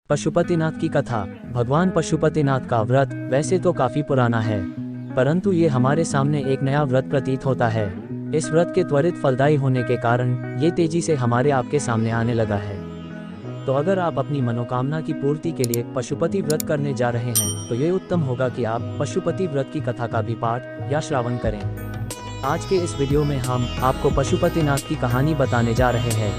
पशुपतिनाथ की कथा। भगवान पशुपतिनाथ का व्रत वैसे तो काफी पुराना है, परंतु ये हमारे सामने एक नया व्रत प्रतीत होता है। इस व्रत के त्वरित फलदायी होने के कारण ये तेजी से हमारे आपके सामने आने लगा है। तो अगर आप अपनी मनोकामना की पूर्ति के लिए पशुपति व्रत करने जा रहे हैं तो ये उत्तम होगा कि आप पशुपति व्रत की कथा का भी पाठ या श्रवण करें। आज के इस वीडियो में हम आपको पशुपतिनाथ की कहानी बताने जा रहे हैं,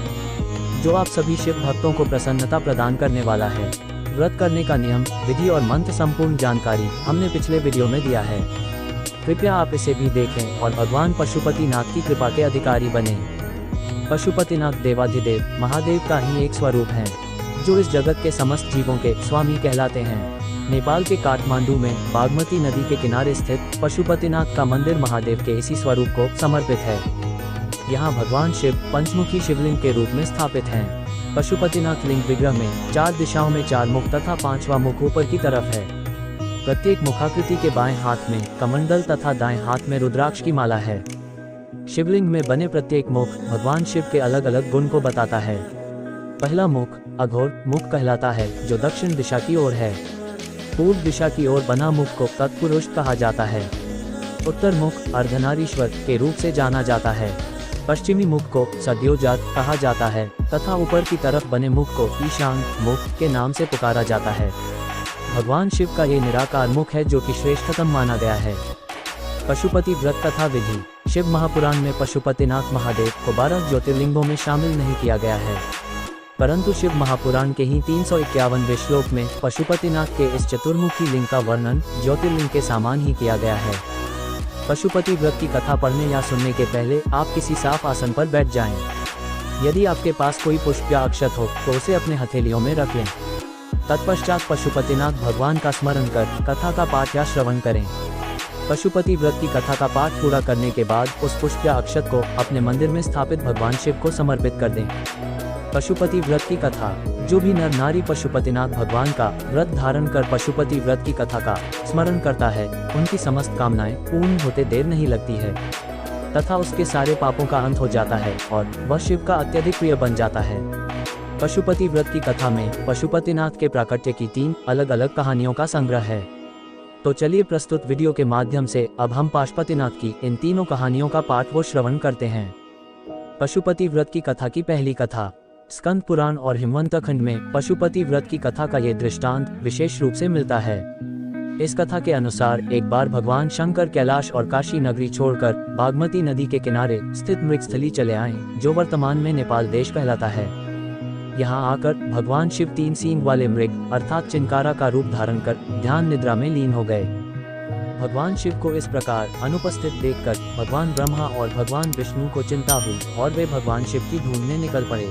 जो आप सभी शिव भक्तों को प्रसन्नता प्रदान करने वाला है। व्रत करने का नियम, विधि और मंत्र संपूर्ण जानकारी हमने पिछले वीडियो में दिया है। कृपया आप इसे भी देखें और भगवान पशुपतिनाथ की कृपा के अधिकारी बने। पशुपतिनाथ देवाधिदेव महादेव का ही एक स्वरूप है, जो इस जगत के समस्त जीवों के स्वामी कहलाते हैं। नेपाल के काठमांडू में बागमती नदी के किनारे स्थित पशुपतिनाथ का मंदिर महादेव के इसी स्वरूप को समर्पित है। यहाँ भगवान शिव पंचमुखी शिवलिंग के रूप में स्थापित हैं। पशुपतिनाथ लिंग विग्रह में 4 दिशाओं में 4 मुख तथा 5वां मुख ऊपर की तरफ है। प्रत्येक मुखाकृति के बाएं हाथ में कमंडल तथा दाएं हाथ में रुद्राक्ष की माला है। शिवलिंग में बने प्रत्येक मुख भगवान शिव के अलग अलग गुण को बताता है। पहला मुख अघोर मुख कहलाता है, जो दक्षिण दिशा की ओर है। पूर्व दिशा की ओर बना मुख को तत्पुरुष कहा जाता है। उत्तर मुख अर्धनारीश्वर के रूप से जाना जाता है। पश्चिमी मुख को सद्योजात कहा जाता है तथा ऊपर की तरफ बने मुख को ईशान मुख के नाम से पुकारा जाता है। भगवान शिव का ये निराकार मुख है, जो कि श्रेष्ठतम माना गया है। पशुपति व्रत तथा विधि। शिव महापुराण में पशुपतिनाथ महादेव को 12 ज्योतिर्लिंगों में शामिल नहीं किया गया है, परंतु शिव महापुराण के ही 351वें श्लोक में पशुपतिनाथ के इस चतुर्मुखी लिंग का वर्णन ज्योतिर्लिंग के समान ही किया गया है। पशुपति व्रत की कथा पढ़ने या सुनने के पहले आप किसी साफ आसन पर बैठ जाएं। यदि आपके पास कोई पुष्प या अक्षत हो तो उसे अपने हथेलियों में रख लें। तत्पश्चात पशुपतिनाथ भगवान का स्मरण कर कथा का पाठ या श्रवण करें। पशुपति व्रत की कथा का पाठ पूरा करने के बाद उस पुष्प या अक्षत को अपने मंदिर में स्थापित भगवान शिव को समर्पित कर दें। पशुपति व्रत की कथा। जो भी नर नारी पशुपतिनाथ भगवान का व्रत धारण कर पशुपति व्रत की कथा का स्मरण करता है, उनकी समस्त कामनाएं पूर्ण होते देर नहीं लगती है तथा उसके सारे पापों का अंत हो जाता है और वह शिव का अत्यधिक प्रिय बन जाता है। पशुपति व्रत की कथा में पशुपतिनाथ के प्राकट्य की 3 अलग अलग कहानियों का संग्रह है। तो चलिए प्रस्तुत वीडियो के माध्यम से अब हम पशुपतिनाथ की इन तीनों कहानियों का पाठ व श्रवण करते हैं। पशुपति व्रत की कथा की पहली कथा। स्कंद पुराण और हिमवंत खंड में पशुपति व्रत की कथा का ये दृष्टांत विशेष रूप से मिलता है। इस कथा के अनुसार एक बार भगवान शंकर कैलाश और काशी नगरी छोड़कर बागमती नदी के किनारे स्थित मृगस्थली चले आए, जो वर्तमान में नेपाल देश कहलाता है। यहाँ आकर भगवान शिव 3 सींग वाले मृग अर्थात चिंकारा का रूप धारण कर ध्यान निद्रा में लीन हो गए। भगवान शिव को इस प्रकार अनुपस्थित देखकर भगवान ब्रह्मा और भगवान विष्णु को चिंता हुई और वे भगवान शिव की ढूंढने निकल पड़े।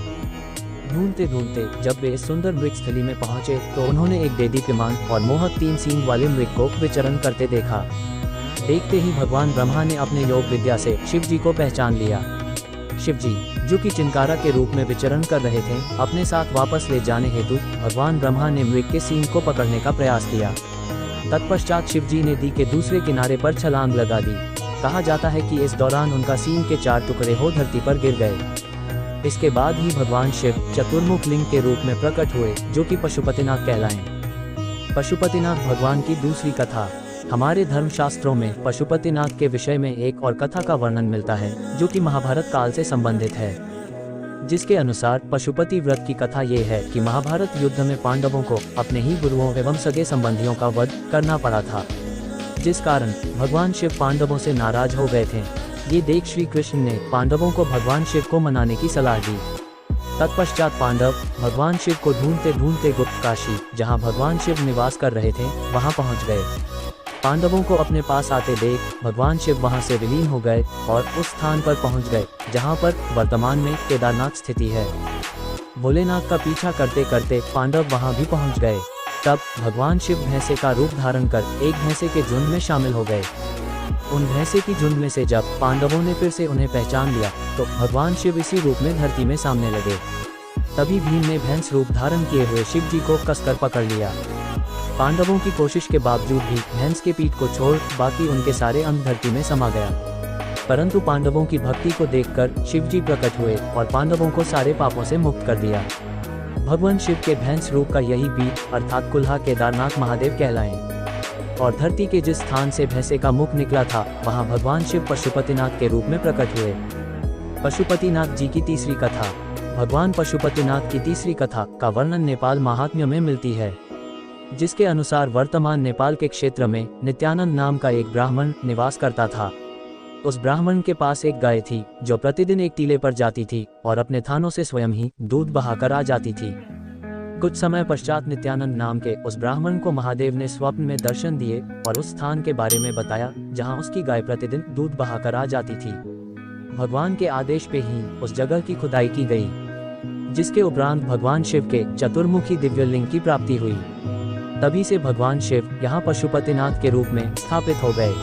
ढूंढते ढूंढते जब वे इस सुंदर मृगस्थली में पहुंचे तो उन्होंने एक देदीप्यमान और मोहक 3 सींग वाले मृग को विचरण करते देखा। देखते ही भगवान ब्रह्मा ने अपने योग विद्या से शिव जी को पहचान लिया। शिव जी, जो कि चिंकारा के रूप में विचरण कर रहे थे, अपने साथ वापस ले जाने हेतु भगवान ब्रह्मा ने मृग के सींग को पकड़ने का प्रयास किया। तत्पश्चात शिव जी ने नदी के दूसरे किनारे पर छलांग लगा दी। कहा जाता है कि इस दौरान उनका सींग के 4 टुकड़े हो धरती पर गिर गए। इसके बाद ही भगवान शिव चतुर्मुख लिंग के रूप में प्रकट हुए, जो कि पशुपतिनाथ कहलाएं। पशुपतिनाथ भगवान की दूसरी कथा। हमारे धर्मशास्त्रों में पशुपतिनाथ के विषय में एक और कथा का वर्णन मिलता है, जो कि महाभारत काल से संबंधित है। जिसके अनुसार पशुपति व्रत की कथा ये है कि महाभारत युद्ध में पांडवों को अपने ही गुरुओं एवं सगे संबंधियों का वध करना पड़ा था, जिस कारण भगवान शिव पांडवों से नाराज हो गए थे। ये देख श्री कृष्ण ने पांडवों को भगवान शिव को मनाने की सलाह दी। तत्पश्चात पांडव भगवान शिव को ढूंढते ढूंढते गुप्त काशी, जहां भगवान शिव निवास कर रहे थे, वहां पहुंच गए। पांडवों को अपने पास आते देख भगवान शिव वहां से विलीन हो गए और उस स्थान पर पहुंच गए जहां पर वर्तमान में केदारनाथ स्थिति है। भोलेनाथ का पीछा करते करते पांडव वहां भी पहुंच गए। तब भगवान शिव भैंसे का रूप धारण कर एक भैंसे के झुंड में शामिल हो गए। उन भैंसे की झुंड में से जब पांडवों ने फिर से उन्हें पहचान लिया तो भगवान शिव इसी रूप में धरती में सामने लगे। तभी भीम ने भैंस रूप धारण किए हुए शिव जी को कसकर पकड़ लिया। पांडवों की कोशिश के बावजूद भी भैंस के पीठ को छोड़ बाकी उनके सारे अंग धरती में समा गया। परंतु पांडवों की भक्ति को देखकर शिव जी प्रकट हुए और पांडवों को सारे पापों से मुक्त कर दिया। भगवान शिव के भैंस रूप का यही पीठ अर्थात कुल्हा केदारनाथ महादेव कहलाएं। और धरती के जिस स्थान से भैंसे का मुख निकला था वहां भगवान शिव पशुपतिनाथ के रूप में प्रकट हुए। पशुपतिनाथ जी की तीसरी कथा। भगवान पशुपतिनाथ की तीसरी कथा का वर्णन नेपाल महात्म्य में मिलती है, जिसके अनुसार वर्तमान नेपाल के क्षेत्र में नित्यानंद नाम का एक ब्राह्मण निवास करता था। उस ब्राह्मण के पास एक गाय थी जो प्रतिदिन एक टीले पर जाती थी और अपने थानों से स्वयं ही दूध बहाकर आ जाती थी। कुछ समय पश्चात नित्यानंद नाम के उस ब्राह्मण को महादेव ने स्वप्न में दर्शन दिए और उस स्थान के बारे में बताया जहां उसकी गाय प्रतिदिन दूध बहाकर आ जाती थी। भगवान के आदेश पे ही उस जगह की खुदाई की गई, जिसके उपरांत भगवान शिव के चतुर्मुखी दिव्यलिंग की प्राप्ति हुई। तभी से भगवान शिव यहाँ पशुपतिनाथ के रूप में स्थापित हो गए।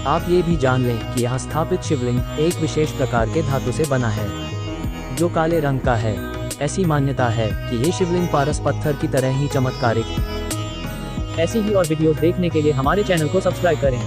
आप ये भी जान लें कि यहाँ स्थापित शिवलिंग एक विशेष प्रकार के धातु से बना है जो काले रंग का है। ऐसी मान्यता है कि ये शिवलिंग पारस पत्थर की तरह ही चमत्कारिक। ऐसी ही और वीडियोस देखने के लिए हमारे चैनल को सब्सक्राइब करें।